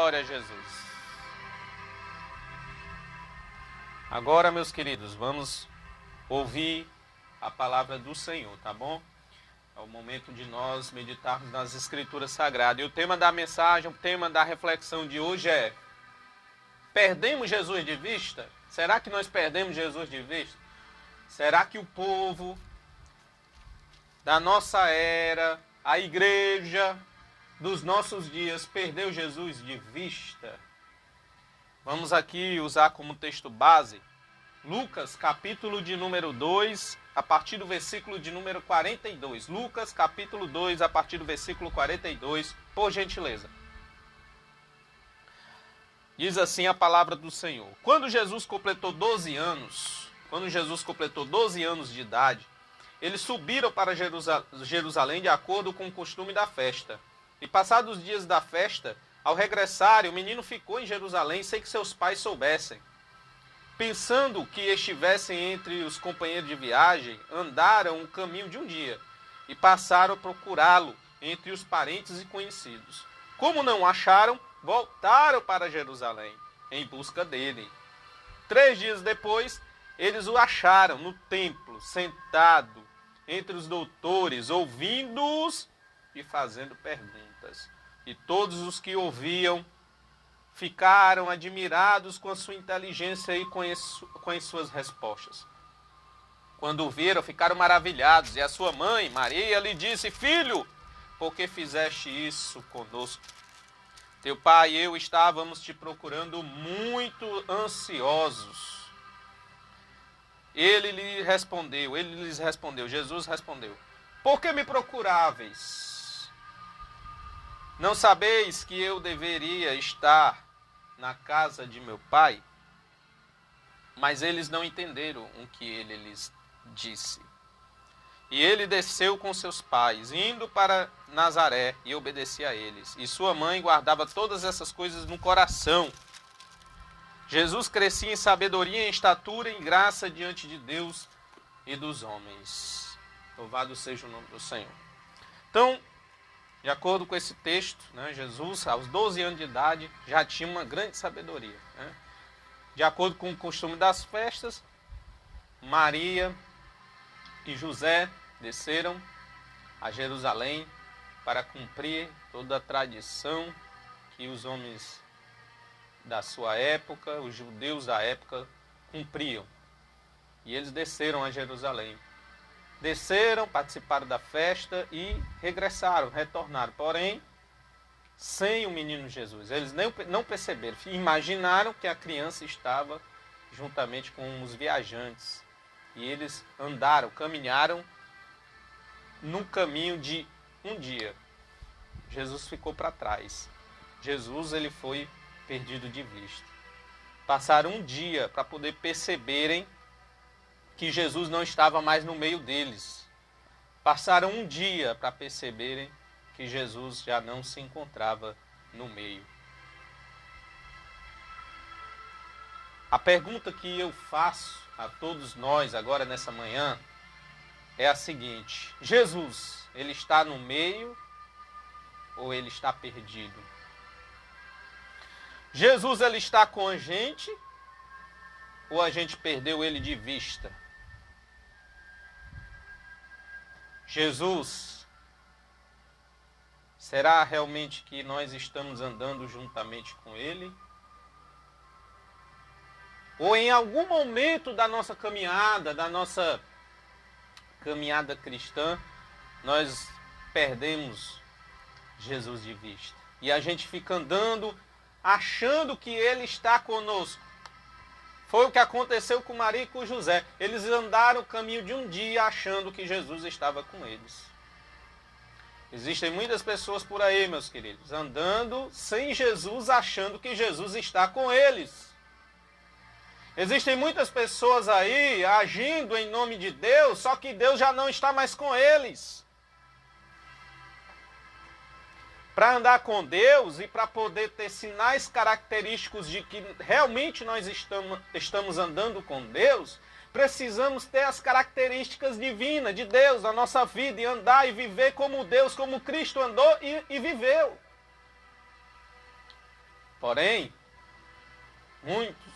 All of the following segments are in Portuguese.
Glória a Jesus. Agora, meus queridos, vamos ouvir a palavra do Senhor, tá bom? É o momento de nós meditarmos nas Escrituras Sagradas. E o tema da mensagem, o tema da reflexão de hoje é: perdemos Jesus de vista? Será que nós perdemos Jesus de vista? Será que o povo da nossa era, a igreja dos nossos dias, perdeu Jesus de vista? Vamos aqui usar como texto base Lucas, capítulo de número 2, a partir do versículo de número 42. Lucas, capítulo 2, a partir do versículo 42, por gentileza. Diz assim a palavra do Senhor: Quando Jesus completou 12 anos de idade, eles subiram para Jerusalém de acordo com o costume da festa. E passados os dias da festa, ao regressarem, o menino ficou em Jerusalém sem que seus pais soubessem. Pensando que estivessem entre os companheiros de viagem, andaram um caminho de um dia e passaram a procurá-lo entre os parentes e conhecidos. Como não acharam, voltaram para Jerusalém em busca dele. 3 dias depois, eles o acharam no templo, sentado entre os doutores, ouvindo-os e fazendo perguntas. E todos os que ouviam ficaram admirados com a sua inteligência e com as suas respostas. Quando o viram, ficaram maravilhados. E a sua mãe, Maria, lhe disse: Filho, por que fizeste isso conosco? Teu pai e eu estávamos te procurando muito ansiosos. Ele lhes respondeu, Jesus respondeu: Por que me procuráveis? Não sabeis que eu deveria estar na casa de meu pai? Mas eles não entenderam o que ele lhes disse. E ele desceu com seus pais, indo para Nazaré, e obedecia a eles. E sua mãe guardava todas essas coisas no coração. Jesus crescia em sabedoria, em estatura, em graça diante de Deus e dos homens. Louvado seja o nome do Senhor. Então, de acordo com esse texto, Jesus, aos 12 anos de idade, já tinha uma grande sabedoria. De acordo com o costume das festas, Maria e José desceram a Jerusalém para cumprir toda a tradição que os homens da sua época, os judeus da época, cumpriam. E eles desceram a Jerusalém. Desceram, participaram da festa e retornaram. Porém, sem o menino Jesus. Eles não perceberam, imaginaram que a criança estava juntamente com os viajantes. E eles caminharam num caminho de um dia. Jesus ficou para trás. Jesus, ele foi perdido de vista. Passaram um dia para poder perceberem que Jesus não estava mais no meio deles. Passaram um dia para perceberem que Jesus já não se encontrava no meio. A pergunta que eu faço a todos nós agora nessa manhã é a seguinte: Jesus, ele está no meio ou ele está perdido? Jesus, ele está com a gente ou a gente perdeu ele de vista? Jesus, será realmente que nós estamos andando juntamente com ele? Ou em algum momento da nossa caminhada cristã, nós perdemos Jesus de vista. E a gente fica andando achando que ele está conosco. Foi o que aconteceu com Maria e com José. Eles andaram o caminho de um dia achando que Jesus estava com eles. Existem muitas pessoas por aí, meus queridos, andando sem Jesus, achando que Jesus está com eles. Existem muitas pessoas aí agindo em nome de Deus, só que Deus já não está mais com eles. Para andar com Deus e para poder ter sinais característicos de que realmente nós estamos andando com Deus, precisamos ter as características divinas de Deus na nossa vida e andar e viver como Deus, como Cristo andou e viveu. Porém, muitos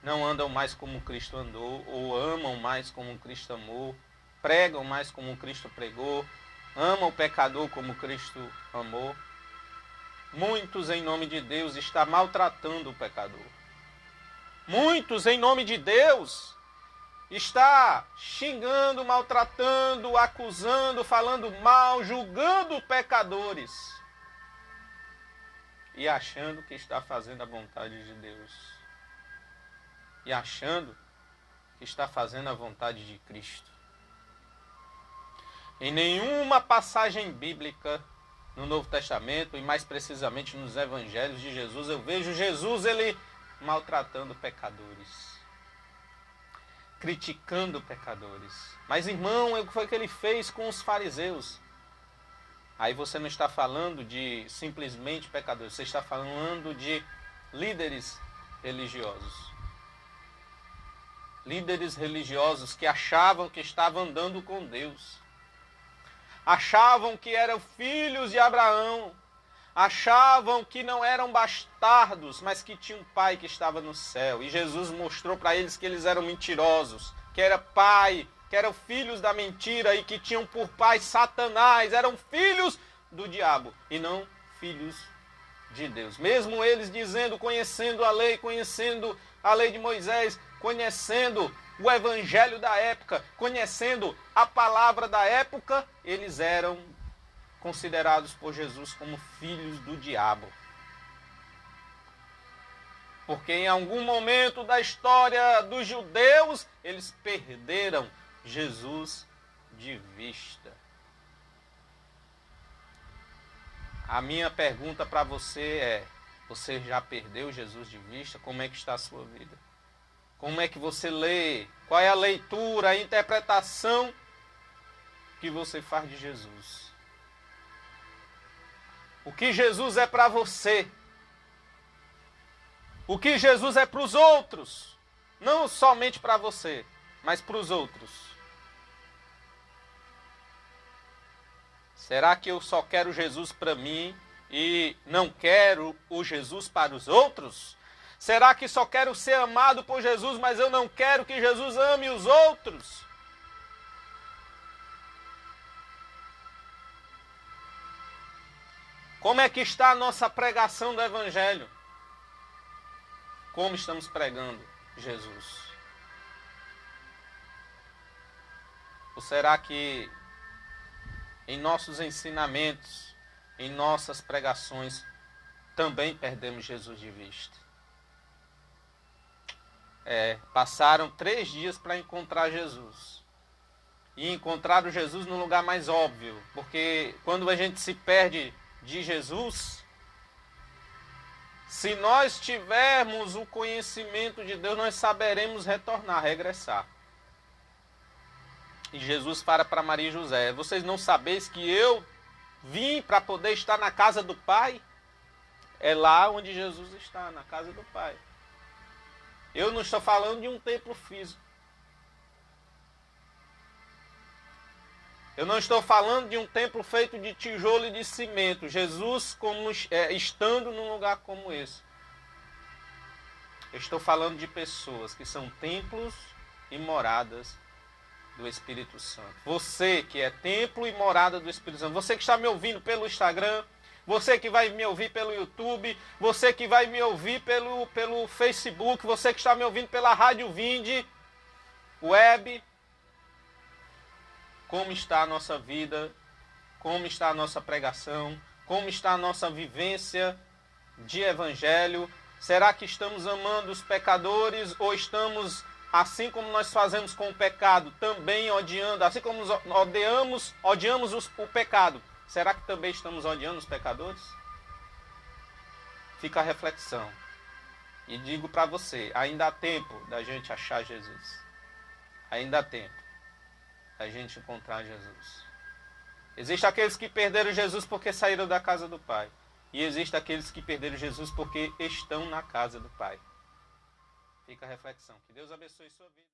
não andam mais como Cristo andou, ou amam mais como Cristo amou, pregam mais como Cristo pregou, amam o pecador como Cristo amou. Muitos, em nome de Deus, estão maltratando o pecador. Muitos, em nome de Deus, está xingando, maltratando, acusando, falando mal, julgando pecadores e achando que está fazendo a vontade de Deus e achando que está fazendo a vontade de Cristo. Em nenhuma passagem bíblica no Novo Testamento, e mais precisamente nos Evangelhos de Jesus, eu vejo Jesus ele maltratando pecadores, criticando pecadores. Mas, irmão, o que foi que ele fez com os fariseus? Aí você não está falando de simplesmente pecadores, você está falando de líderes religiosos. Líderes religiosos que achavam que estavam andando com Deus. Achavam que eram filhos de Abraão. Achavam que não eram bastardos, mas que tinha um pai que estava no céu. E Jesus mostrou para eles que eles eram mentirosos, que era pai, que eram filhos da mentira e que tinham por pai Satanás. Eram filhos do diabo e não filhos de Deus. Mesmo eles dizendo, conhecendo a lei de Moisés, conhecendo o evangelho da época, conhecendo a palavra da época, eles eram considerados por Jesus como filhos do diabo. Porque em algum momento da história dos judeus, eles perderam Jesus de vista. A minha pergunta para você é: você já perdeu Jesus de vista? Como é que está a sua vida? Como é que você lê? Qual é a leitura, a interpretação que você faz de Jesus? O que Jesus é para você? O que Jesus é para os outros? Não somente para você, mas para os outros. Será que eu só quero Jesus para mim e não quero o Jesus para os outros? Será que só quero ser amado por Jesus, mas eu não quero que Jesus ame os outros? Como é que está a nossa pregação do Evangelho? Como estamos pregando Jesus? Ou será que em nossos ensinamentos, em nossas pregações, também perdemos Jesus de vista? Passaram 3 dias para encontrar Jesus. E encontraram Jesus no lugar mais óbvio. Porque quando a gente se perde de Jesus, se nós tivermos o conhecimento de Deus, nós saberemos retornar, regressar. E Jesus fala para Maria e José: vocês não sabeis que eu vim para poder estar na casa do Pai? É lá onde Jesus está, na casa do Pai. Eu não estou falando de um templo físico. Eu não estou falando de um templo feito de tijolo e de cimento. Jesus estando num lugar como esse. Eu estou falando de pessoas que são templos e moradas do Espírito Santo. Você que é templo e morada do Espírito Santo. Você que está me ouvindo pelo Instagram. Você que vai me ouvir pelo YouTube. Você que vai me ouvir pelo Facebook. Você que está me ouvindo pela Rádio Vinde Web. Como está a nossa vida, como está a nossa pregação, como está a nossa vivência de evangelho. Será que estamos amando os pecadores ou estamos, assim como nós fazemos com o pecado, também odiando, assim como odiamos o pecado, será que também estamos odiando os pecadores? Fica a reflexão. E digo para você, ainda há tempo da gente achar Jesus. Ainda há tempo a gente encontrar Jesus. Existem aqueles que perderam Jesus porque saíram da casa do Pai. E existem aqueles que perderam Jesus porque estão na casa do Pai. Fica a reflexão. Que Deus abençoe sua vida.